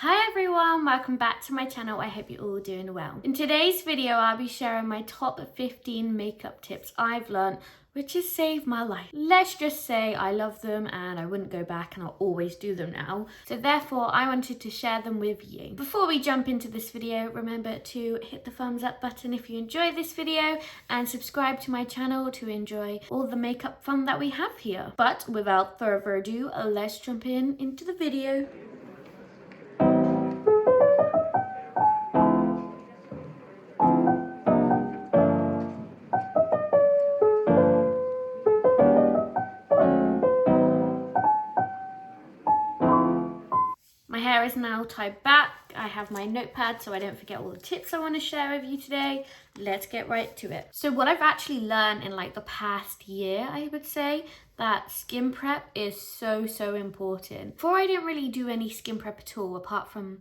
Hi everyone, welcome back to my channel. I hope you're all doing well. In today's video, I'll be sharing my top 15 makeup tips I've learned, which has saved my life. Let's just say I love them and I wouldn't go back and I'll always do them now. So therefore, I wanted to share them with you. Before we jump into this video, remember to hit the thumbs up button if you enjoyed this video and subscribe to my channel to enjoy all the makeup fun that we have here. But without further ado, let's jump into the video. My hair is now tied back. I have my notepad so I don't forget all the tips I want to share with you today. Let's get right to it. So what I've actually learned in like the past year, I would say, that skin prep is so important. Before I didn't really do any skin prep at all, apart from,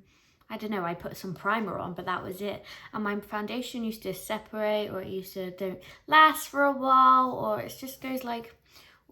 I don't know, I put some primer on, but that was it. And my foundation used to separate, or it used to don't last for a while, or it just goes like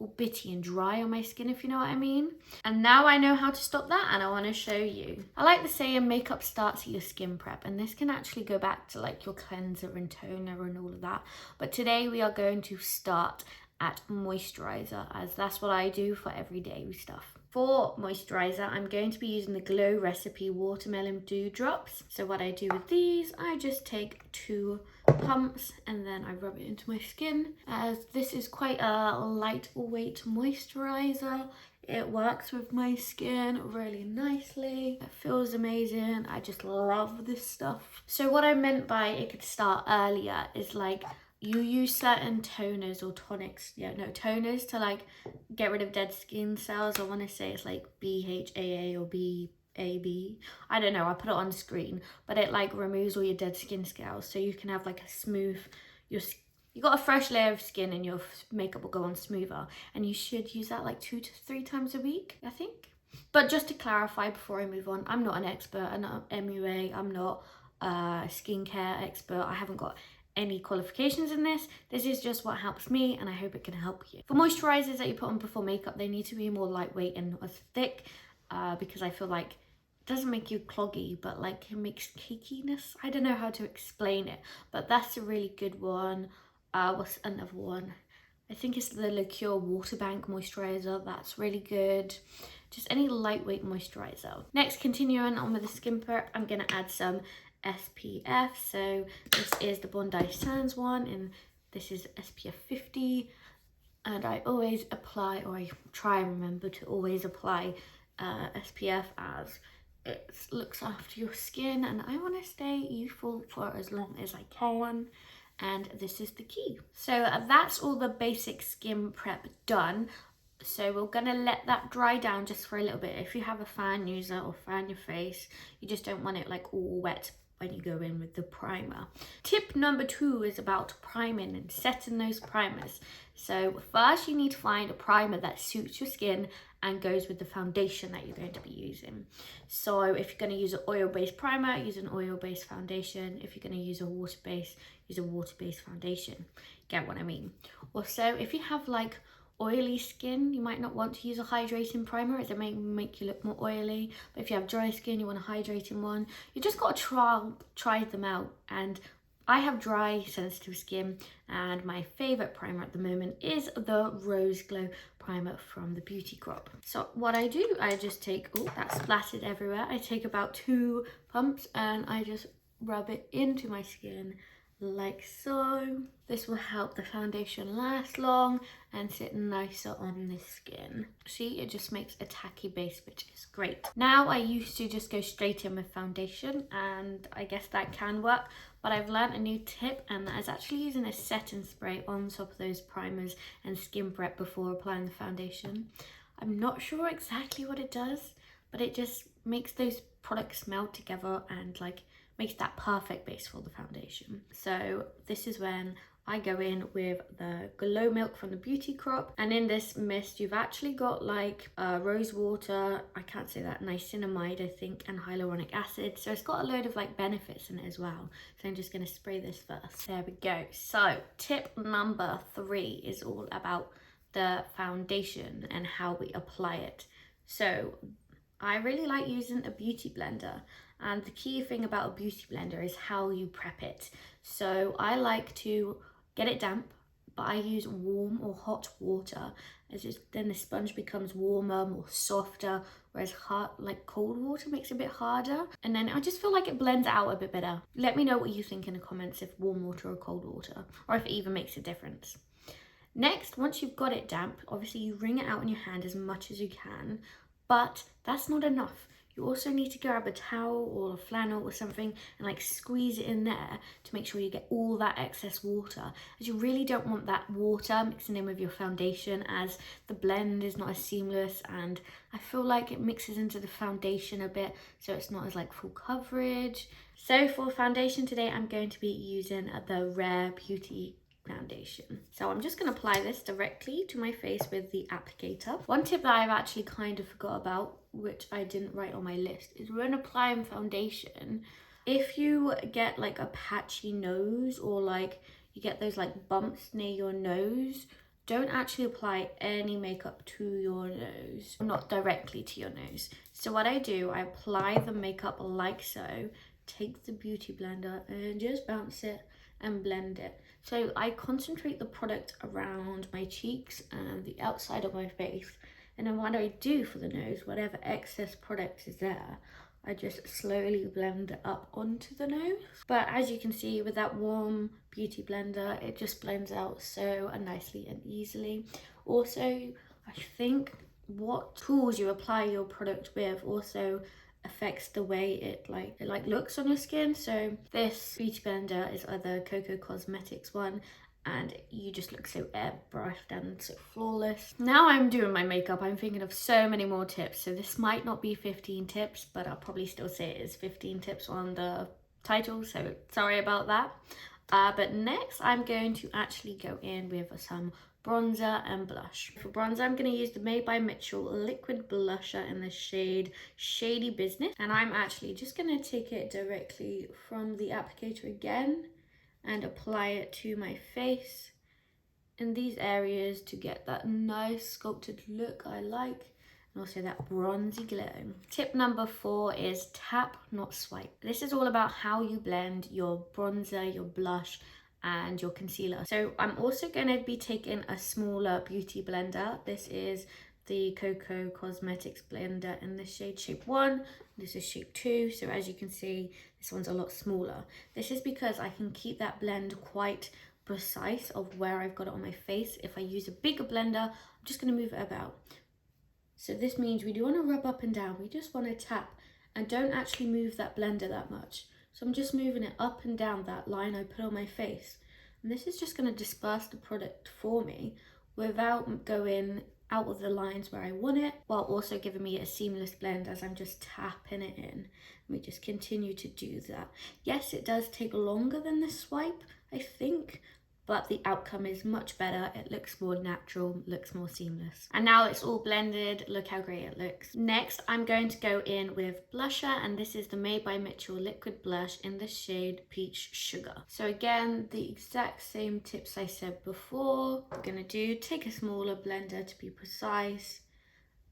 all bitty and dry on my skin, if you know what I mean. And now I know how to stop that and I want to show you. I like the saying makeup starts at your skin prep, and this can actually go back to like your cleanser and toner and all of that. But today we are going to start at moisturizer, as that's what I do for everyday stuff. For moisturizer, I'm going to be using the Glow Recipe Watermelon Dew Drops. So what I do with these, I just take 2 pumps and then I rub it into my skin, as this is quite a lightweight moisturizer. It works with my skin really nicely. It feels amazing. I just love this stuff. So what I meant by it could start earlier is like you use certain toners or tonics, toners to like get rid of dead skin cells. I want to say it's like BHAA or BAB. I don't know, I put it on screen, but it like removes all your dead skin cells so you can have like a smooth, you got a fresh layer of skin and your makeup will go on smoother. And you should use that like 2 to 3 times a week, I think. But just to clarify before I move on, I'm not an expert, I'm not MUA, I'm not a skincare expert. I haven't got any qualifications in this. This is just what helps me and I hope it can help you. For moisturizers that you put on before makeup, they need to be more lightweight and not as thick, because I feel like it doesn't make you cloggy, but like it makes cakiness. I don't know how to explain it, but that's a really good one. What's another one? I think it's the Liqueur Water Bank moisturizer. That's really good. Just any lightweight moisturizer. Next, continuing on with the skin prep, I'm gonna add some SPF. So this is the Bondi Sands one, and this is SPF 50. And I always apply, or I try and remember to always apply SPF, as it looks after your skin, and I want to stay youthful for as long as I can. And this is the key. So that's all the basic skin prep done. So we're gonna let that dry down just for a little bit. If you have a fan user or fan your face, you just don't want it like all wet when you go in with the primer. Tip number 2 is about priming and setting those primers. So first you need to find a primer that suits your skin and goes with the foundation that you're going to be using. So if you're going to use an oil-based primer, use an oil-based foundation. If you're going to use a water-based, use a water-based foundation. Get what I mean? Also, if you have like oily skin, you might not want to use a hydrating primer, as it may make you look more oily. But if you have dry skin, you want a hydrating one. You just got to try them out. And I have dry, sensitive skin, and my favorite primer at the moment is the Rose Glow primer from the Beauty Crop. So what I do, I just take, oh, that's splattered everywhere. I take about 2 pumps and I just rub it into my skin like so. This will help the foundation last long and sit nicer on the skin. See, it just makes a tacky base, which is great. Now I used to just go straight in with foundation, and I guess that can work, but I've learned a new tip, and that is actually using a setting spray on top of those primers and skin prep before applying the foundation. I'm not sure exactly what it does, but it just makes those products melt together and like makes that perfect base for the foundation. So this is when I go in with the Glow Milk from the Beauty Crop, and in this mist you've actually got like rose water, I can't say that, niacinamide I think, and hyaluronic acid. So it's got a load of like benefits in it as well. So I'm just going to spray this first. There we go. So tip number 3 is all about the foundation and how we apply it. So I really like using a beauty blender, and the key thing about a beauty blender is how you prep it. So I like to get it damp, but I use warm or hot water, as then the sponge becomes warmer, more softer, whereas hot, like cold water, makes it a bit harder. And then I just feel like it blends out a bit better. Let me know what you think in the comments, if warm water or cold water, or if it even makes a difference. Next, once you've got it damp, obviously you wring it out in your hand as much as you can, but that's not enough. You also need to grab a towel or a flannel or something and like squeeze it in there to make sure you get all that excess water, as you really don't want that water mixing in with your foundation, as the blend is not as seamless, and I feel like it mixes into the foundation a bit, so it's not as like full coverage. So for foundation today, I'm going to be using the Rare Beauty foundation. So I'm just going to apply this directly to my face with the applicator. One tip that I've actually kind of forgot about, which I didn't write on my list, is when applying foundation, if you get like a patchy nose, or like you get those like bumps near your nose, don't actually apply any makeup to your nose, not directly to your nose. So what I do, I apply the makeup like so, take the beauty blender and just bounce it and blend it. So I concentrate the product around my cheeks and the outside of my face, and then what I do for the nose, whatever excess product is there, I just slowly blend it up onto the nose. But as you can see, with that warm beauty blender, it just blends out so nicely and easily. Also, I think what tools you apply your product with also affects the way it looks on your skin. So this beauty blender is either Coco Cosmetics one, and you just look so airbrushed and so flawless. Now I'm doing my makeup, I'm thinking of so many more tips, so this might not be 15 tips, but I'll probably still say it is 15 tips on the title, so sorry about that. But next I'm going to actually go in with some bronzer and blush. For bronzer, I'm going to use the Made by Mitchell liquid blusher in the shade Shady Business, and I'm actually just going to take it directly from the applicator again and apply it to my face in these areas to get that nice sculpted look I like, and also that bronzy glow. Tip number 4 is tap, not swipe. This is all about how you blend your bronzer, your blush, and your concealer. So I'm also going to be taking a smaller beauty blender. This is the Coco Cosmetics blender in the shade Shape 1. This is Shape 2. So as you can see, this one's a lot smaller. This is because I can keep that blend quite precise of where I've got it on my face. If I use a bigger blender, I'm just going to move it about. So this means we do want to rub up and down. We just want to tap and don't actually move that blender that much. So I'm just moving it up and down that line I put on my face. And this is just going to disperse the product for me without going out of the lines where I want it, while also giving me a seamless blend as I'm just tapping it in. We just continue to do that. Yes, it does take longer than the swipe, I think, but the outcome is much better. It looks more natural, looks more seamless. And now it's all blended. Look how great it looks. Next, I'm going to go in with blusher, and this is the Made by Mitchell liquid blush in the shade Peach Sugar. So again, the exact same tips I said before. We're gonna take a smaller blender to be precise,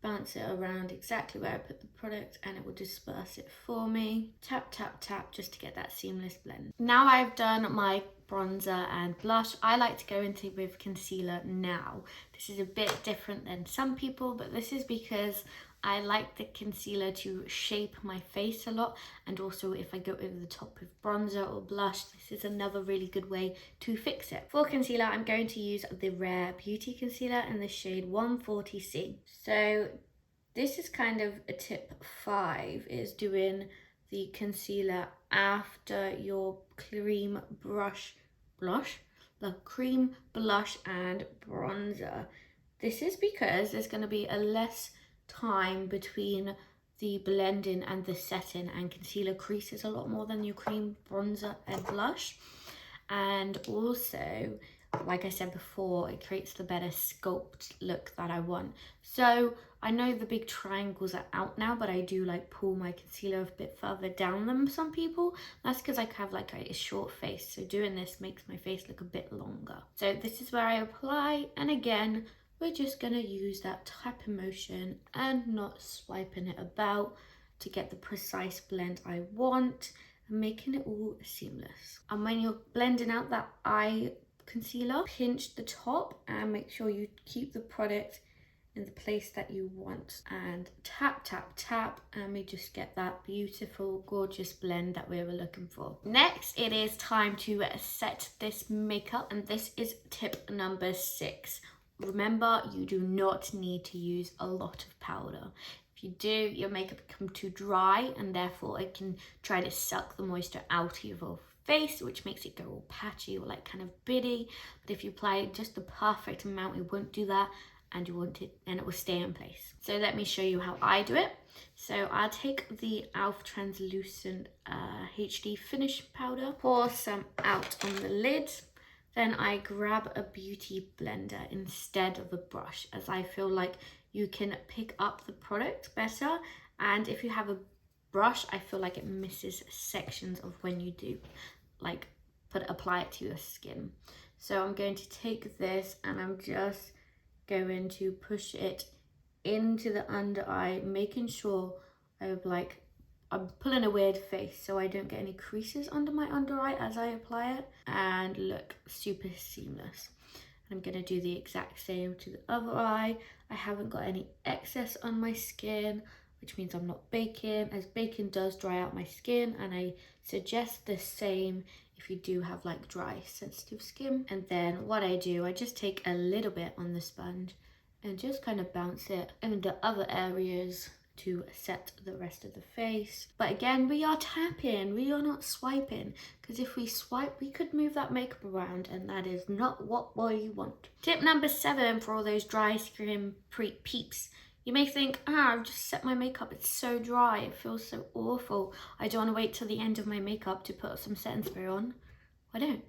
bounce it around exactly where I put the product, and it will disperse it for me. Tap, tap, tap, just to get that seamless blend. Now I've done my bronzer and blush, I like to go into with concealer now. This is a bit different than some people, but this is because I like the concealer to shape my face a lot, and also if I go over the top with bronzer or blush, this is another really good way to fix it. For concealer, I'm going to use the Rare Beauty concealer in the shade 140C. So this is kind of a tip 5, is doing the concealer after your cream blush, the cream blush and bronzer. This is because there's going to be a less time between the blending and the setting, and concealer creases a lot more than your cream, bronzer and blush. And also, like I said before, it creates the better sculpt look that I want. So I know the big triangles are out now, but I do like pull my concealer a bit further down than some people. That's because I have like a short face, so doing this makes my face look a bit longer. So this is where I apply, and again, we're just gonna use that tapping motion and not swiping it about to get the precise blend I want and making it all seamless. And when you're blending out that eye concealer, pinch the top and make sure you keep the product in the place that you want and tap tap tap, and we just get that beautiful gorgeous blend that we were looking for. Next, it is time to set this makeup, and this is tip number 6. Remember, you do not need to use a lot of powder. If you do, your makeup becomes too dry and therefore it can try to suck the moisture out of your face, which makes it go all patchy or like kind of bitty. But if you apply just the perfect amount, it won't do that, and you want it and it will stay in place. So let me show you how I do it. So I'll take the e.l.f. translucent HD finish powder, pour some out on the lid. Then I grab a beauty blender instead of a brush, as I feel like you can pick up the product better, and if you have a brush, I feel like it misses sections of when you do like apply it to your skin. So I'm going to take this and I'm just going to push it into the under eye, making sure I'm pulling a weird face so I don't get any creases under my under eye as I apply it, and look super seamless. I'm gonna do the exact same to the other eye. I haven't got any excess on my skin, which means I'm not baking, as baking does dry out my skin, and I suggest the same if you do have like dry sensitive skin. And then what I do, I just take a little bit on the sponge and just kind of bounce it into other areas to set the rest of the face. But again, we are tapping, we are not swiping, because if we swipe, we could move that makeup around, and that is not what we want. Tip number 7 for all those dry skin peeps. You may think, I've just set my makeup, it's so dry, it feels so awful. I don't want to wait till the end of my makeup to put some setting spray on. Why don't?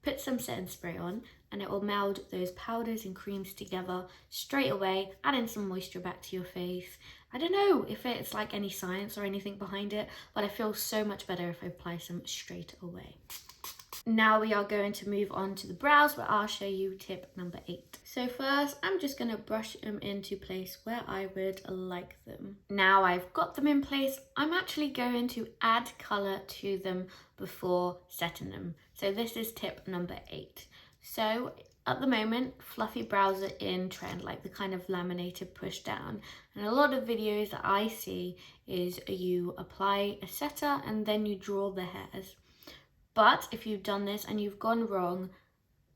Put some setting spray on and it will meld those powders and creams together straight away, adding some moisture back to your face. I don't know if it's like any science or anything behind it, but I feel so much better if I apply some straight away. Now we are going to move on to the brows, where I'll show you tip number 8. So first, I'm just going to brush them into place where I would like them. Now I've got them in place, I'm actually going to add colour to them before setting them. So this is tip number 8. So at the moment, fluffy brows are in trend, like the kind of laminated push down. And a lot of videos that I see is you apply a setter and then you draw the hairs. But if you've done this and you've gone wrong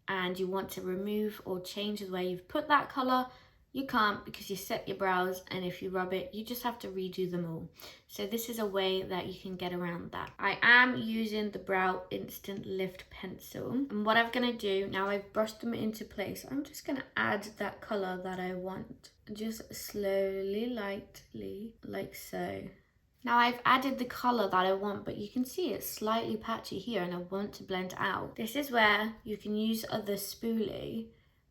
and you want to remove or change the way you've put that colour, you can't, because you set your brows, and if you rub it, you just have to redo them all. So this is a way that you can get around that. I am using the Brow Instant Lift pencil, and what I'm going to do, now I've brushed them into place, I'm just going to add that colour that I want. Just slowly, lightly, like so. Now I've added the colour that I want, but you can see it's slightly patchy here and I want to blend out. This is where you can use the spoolie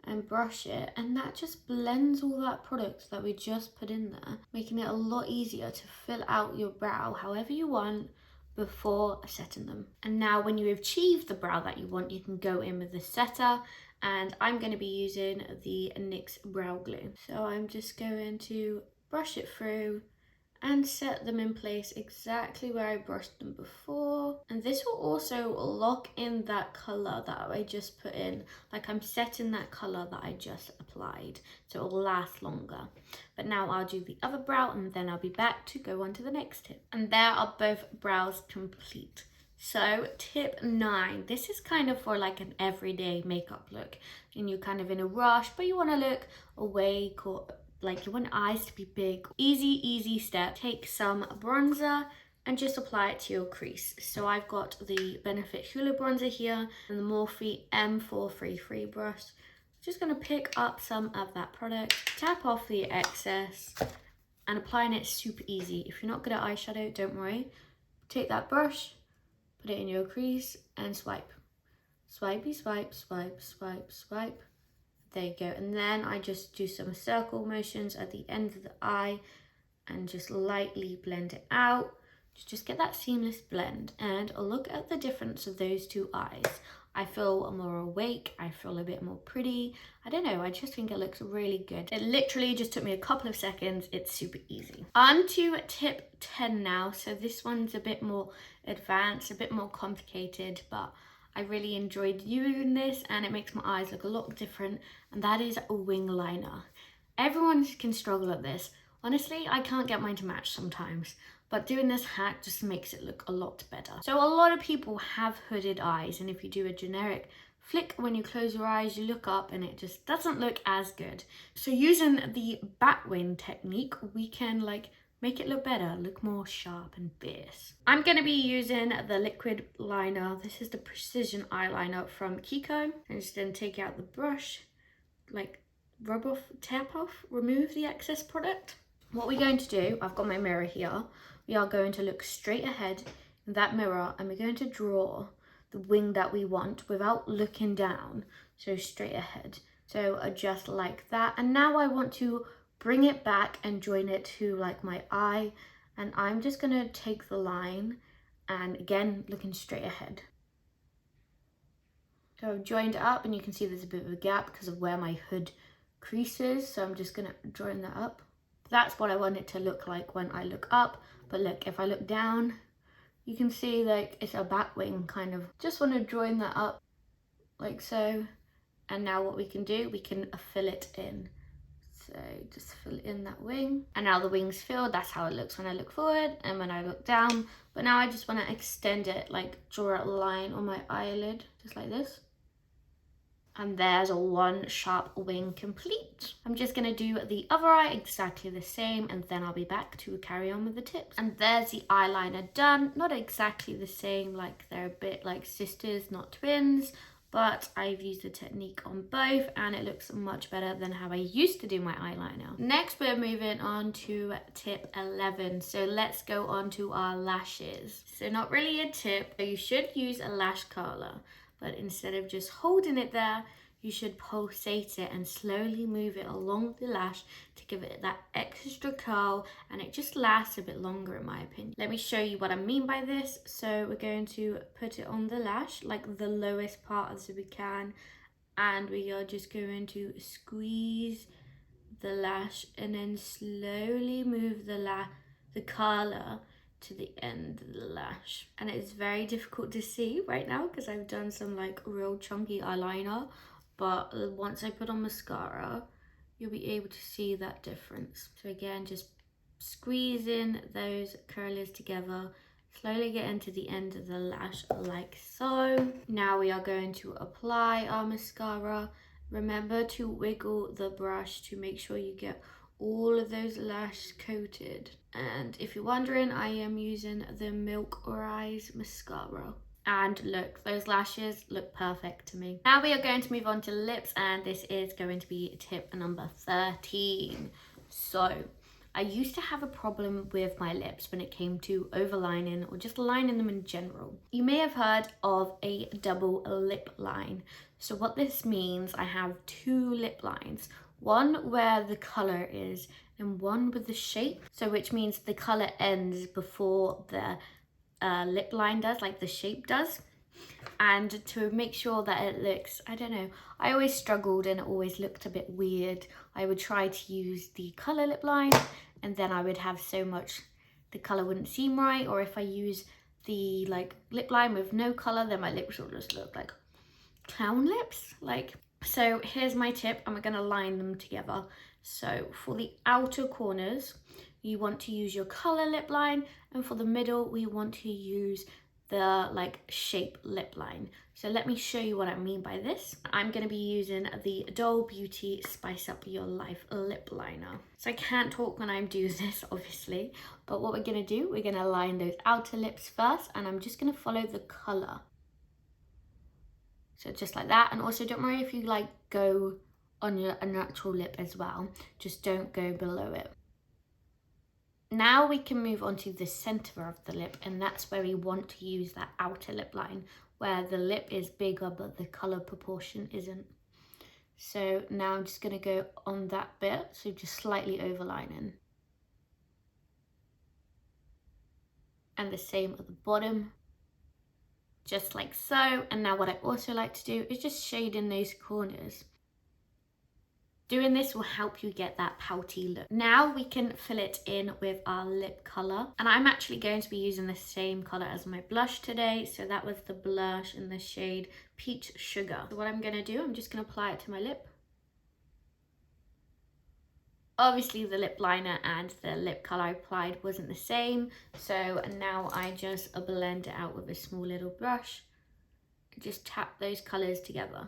and brush it, and that just blends all that product that we just put in there, making it a lot easier to fill out your brow however you want before setting them. And now when you achieve the brow that you want, you can go in with the setter, and I'm going to be using the NYX Brow Glue. So I'm just going to brush it through and set them in place exactly where I brushed them before. And this will also lock in that colour that I just put in, like I'm setting that colour that I just applied, so it will last longer. But now I'll do the other brow and then I'll be back to go on to the next tip. And there are both brows complete. So tip 9, this is kind of for like an everyday makeup look, and you're kind of in a rush but you want to look awake, or like you want eyes to be big. Easy step. Take some bronzer and just apply it to your crease. So I've got the Benefit Hoola bronzer here and the Morphe M433 brush. Just going to pick up some of that product, tap off the excess, and applying it super easy. If you're not good at eyeshadow, don't worry. Take that brush, put it in your crease and swipe. Swipey swipe, swipe, swipe, swipe. There you go. And then I just do some circle motions at the end of the eye and just lightly blend it out. to just get that seamless blend. And look at the difference of those two eyes. I feel more awake, I feel a bit more pretty. I don't know, I just think it looks really good. It literally just took me a couple of seconds. It's super easy. On to tip 10 now. So this one's a bit more advanced, a bit more complicated, but I really enjoyed using this and it makes my eyes look a lot different, and that is a wing liner. Everyone can struggle at this. Honestly, I can't get mine to match sometimes, but doing this hack just makes it look a lot better. So a lot of people have hooded eyes, and if you do a generic flick when you close your eyes, you look up and it just doesn't look as good. So using the bat wing technique, we can like make it look better, look more sharp and fierce. I'm going to be using the liquid liner. This is the Precision Eyeliner from Kiko. I'm just going to take out the brush, like rub off, tap off, remove the excess product. What we're going to do, I've got my mirror here. We are going to look straight ahead in that mirror and we're going to draw the wing that we want without looking down. So straight ahead. So just like that. And now I want to bring it back and join it to like my eye. And I'm just going to take the line and again, looking straight ahead. So I've joined it up and you can see there's a bit of a gap because of where my hood crease is. So I'm just going to join that up. That's what I want it to look like when I look up. But look, if I look down, you can see like it's a bat wing kind of. Just want to join that up like so. And now what we can do, we can fill it in. So just fill in that wing. And now the wing's filled. That's how it looks when I look forward and when I look down. But now I just want to extend it, like draw a line on my eyelid, just like this. And there's a one sharp wing complete. I'm just gonna do the other eye exactly the same, and then I'll be back to carry on with the tips. And there's the eyeliner done. Not exactly the same, like they're a bit like sisters, not twins, but I've used the technique on both and it looks much better than how I used to do my eyeliner. Next, we're moving on to tip 11. So let's go on to our lashes. So not really a tip, but you should use a lash curler. But instead of just holding it there, you should pulsate it and slowly move it along the lash to give it that extra curl, and it just lasts a bit longer in my opinion. Let me show you what I mean by this. So we're going to put it on the lash, like the lowest part as we can, and we are just going to squeeze the lash and then slowly move the curler to the end of the lash. And it's very difficult to see right now because I've done some like real chunky eyeliner, but once I put on mascara you'll be able to see that difference. So again, just squeezing those curlers together, slowly get into the end of the lash like so. Now we are going to apply our mascara. Remember to wiggle the brush to make sure you get all of those lashes coated. And if you're wondering, I am using the Milk Rise mascara. And look, those lashes look perfect to me. Now we are going to move on to lips, and this is going to be tip number 13. So I used to have a problem with my lips when it came to overlining or just lining them in general. You may have heard of a double lip line. So what this means, I have two lip lines. One where the color is and one with the shape. So which means the color ends before the lip line does, like the shape does. And to make sure that it looks, I don't know, I always struggled and it always looked a bit weird. I would try to use the color lip line and then I would have so much, the color wouldn't seem right. Or if I use the like lip line with no color, then my lips will just look like clown lips. So here's my tip, and we're going to line them together. So for the outer corners, you want to use your color lip line, and for the middle, we want to use the like shape lip line. So let me show you what I mean by this. I'm going to be using the Doll Beauty Spice Up Your Life lip liner. So I can't talk when I'm doing this, obviously, but what we're going to do, we're going to line those outer lips first, and I'm just going to follow the color. So just like that. And also don't worry if you like go on a natural lip as well, just don't go below it. Now we can move on to the center of the lip, and that's where we want to use that outer lip line where the lip is bigger but the color proportion isn't. So now I'm just going to go on that bit, so just slightly overlining. and the same at the bottom, just like so. And now what I also like to do is just shade in those corners. Doing this will help you get that pouty look. Now we can fill it in with our lip color. And I'm actually going to be using the same color as my blush today. So that was the blush in the shade Peach Sugar. So what I'm gonna do, I'm just gonna apply it to my lip. Obviously the lip liner and the lip color I applied wasn't the same. So now I just blend it out with a small little brush. Just tap those colors together.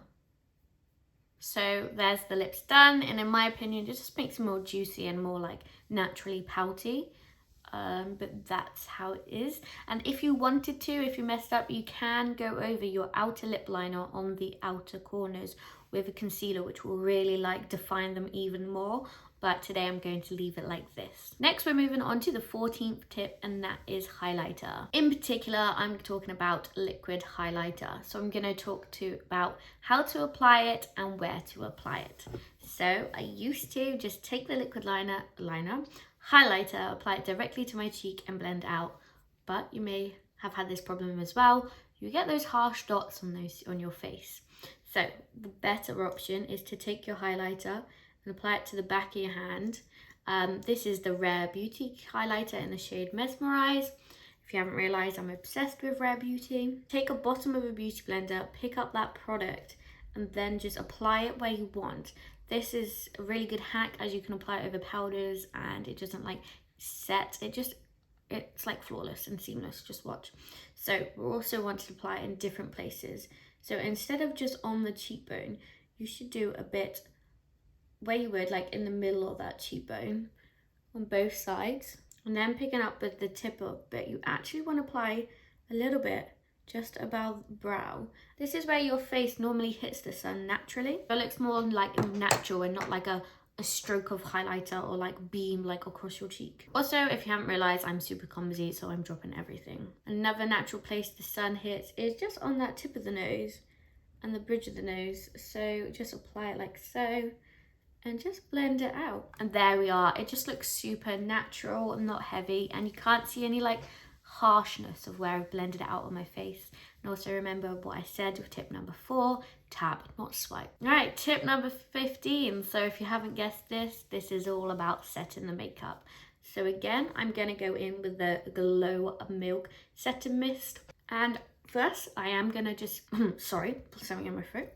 So there's the lips done, and in my opinion it just makes them more juicy and more like naturally pouty, but that's how it is. And if you wanted to, if you messed up, you can go over your outer lip liner on the outer corners with a concealer, which will really like define them even more. But today I'm going to leave it like this. Next, we're moving on to the 14th tip, and that is highlighter. In particular, I'm talking about liquid highlighter. So I'm gonna talk about how to apply it and where to apply it. So I used to just take the liquid liner, highlighter, apply it directly to my cheek and blend out. But you may have had this problem as well. You get those harsh dots on your face. So the better option is to take your highlighter and apply it to the back of your hand. This is the Rare Beauty highlighter in the shade Mesmerize. If you haven't realized, I'm obsessed with Rare Beauty. Take a bottom of a beauty blender, pick up that product, and then just apply it where you want. This is a really good hack, as you can apply it over powders and it doesn't like set. It's like flawless and seamless, just watch. So we also want to apply it in different places. So instead of just on the cheekbone, you should do a bit where you would, like in the middle of that cheekbone on both sides, and then picking up with the tip of it, you actually want to apply a little bit just above the brow. This is where your face normally hits the sun naturally. It looks more like natural and not like a stroke of highlighter or like beam like across your cheek. Also, if you haven't realized, I'm super clumsy, so I'm dropping everything. Another natural place the sun hits is just on that tip of the nose and the bridge of the nose. So just apply it like so, and just blend it out. And there we are. It just looks super natural and not heavy, and you can't see any like harshness of where I've blended it out on my face. And also remember what I said with tip number 4, tap, not swipe. All right, tip number 15. So if you haven't guessed this is all about setting the makeup. So again, I'm gonna go in with the Glow Milk Setting Mist. And first, I am gonna just, sorry, something in my throat.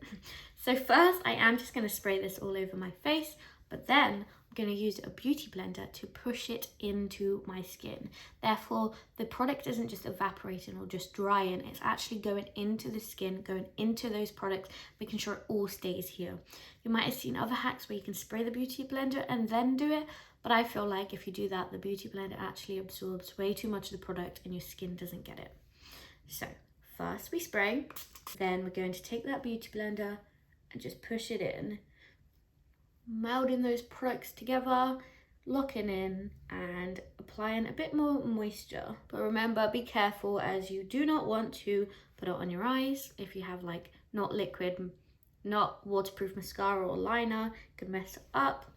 So first, I am just gonna spray this all over my face, but then I'm gonna use a beauty blender to push it into my skin. Therefore, the product isn't just evaporating or just drying, it's actually going into the skin, going into those products, making sure it all stays here. You might have seen other hacks where you can spray the beauty blender and then do it, but I feel like if you do that, the beauty blender actually absorbs way too much of the product and your skin doesn't get it. So first we spray, then we're going to take that beauty blender and just push it in, melding those products together, locking in and applying a bit more moisture. But remember, be careful, as you do not want to put it on your eyes. If you have like not liquid, not waterproof mascara or liner, it could mess it up.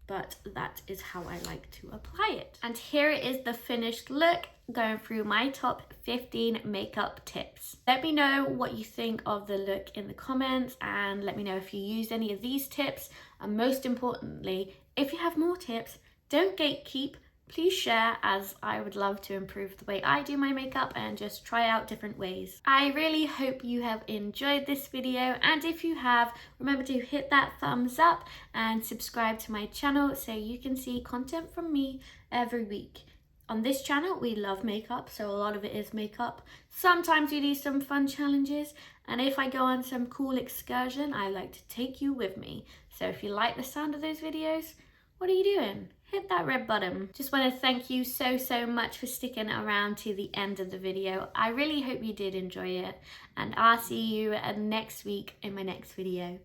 But that is how I like to apply it. And here it is, the finished look, going through my top 15 makeup tips. Let me know what you think of the look in the comments, and let me know if you used any of these tips. And most importantly, if you have more tips, don't gatekeep. Please share, as I would love to improve the way I do my makeup and just try out different ways. I really hope you have enjoyed this video, and if you have, remember to hit that thumbs up and subscribe to my channel so you can see content from me every week. On this channel, we love makeup, so a lot of it is makeup. Sometimes we do some fun challenges, and if I go on some cool excursion, I like to take you with me. So if you like the sound of those videos, what are you doing? Hit that red button. Just want to thank you so much for sticking around to the end of the video. I really hope you did enjoy it, and I'll see you next week in my next video.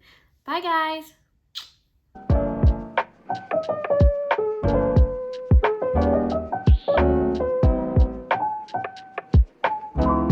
Bye guys.